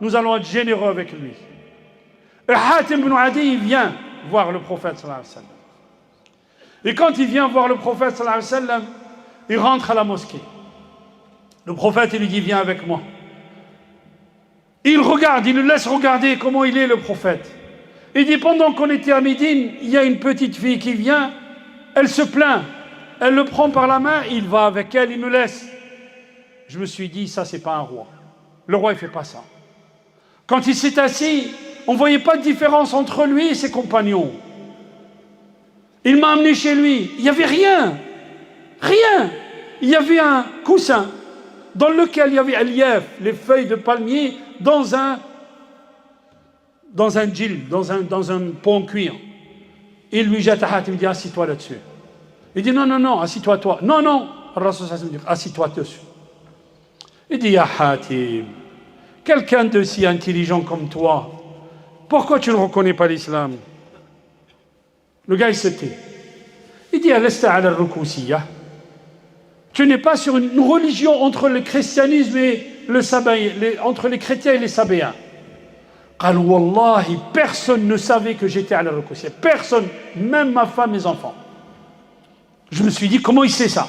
nous allons être généreux avec lui. Et Hatim ibn Adi, il vient voir le prophète sallallahu alayhi wa sallam. Et quand il vient voir le prophète sallallahu alayhi wa sallam, il rentre à la mosquée. Le prophète, il lui dit, viens avec moi. Il regarde, il le laisse regarder comment il est le prophète. Il dit, pendant qu'on était à Médine, il y a une petite fille qui vient, elle se plaint, elle le prend par la main, il va avec elle, il nous laisse. Je me suis dit, ça c'est pas un roi. Le roi il fait pas ça. Quand il s'est assis, on ne voyait pas de différence entre lui et ses compagnons. Il m'a amené chez lui, il n'y avait rien. Rien. Il y avait un coussin dans lequel il y avait al-yaf, les feuilles de palmier, dans un djil, dans un pot en cuir. Il lui jette à Hatim, il dit, assis-toi là-dessus. Il dit, non, non, non, assis-toi toi. Non, non, Rasul dit, assis-toi dessus. Il dit, ya Hatim, quelqu'un de si intelligent comme toi, pourquoi tu ne reconnais pas l'islam? Le gars, il se tait. Il dit, alasta ala al-rukusiyya. Tu n'es pas sur une religion entre le christianisme et le sabéen, entre les chrétiens et les sabéens. قال والله, personne ne savait que j'étais à la rukusiyya. Personne, même ma femme, mes enfants. Je me suis dit, comment il sait ça?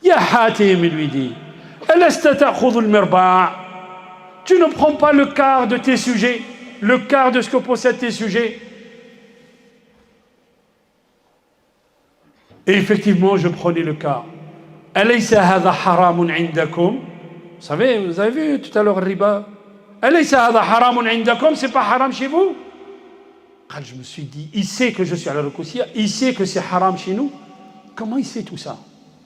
Ya Hatim, il lui dit, alasta ta'khudhu al-mirba'. Tu ne prends pas le quart de tes sujets, le quart de ce que possèdent tes sujets. Et effectivement, je prenais le quart. Alaysa hadha haramun indakum? Vous avez vu tout à l'heure riba? Alaysa hadha haramun indakum? C'est pas haram chez vous? Quand je me suis dit, il sait que je suis à la rukusiyya, il sait que c'est haram chez nous. Comment il sait tout ça?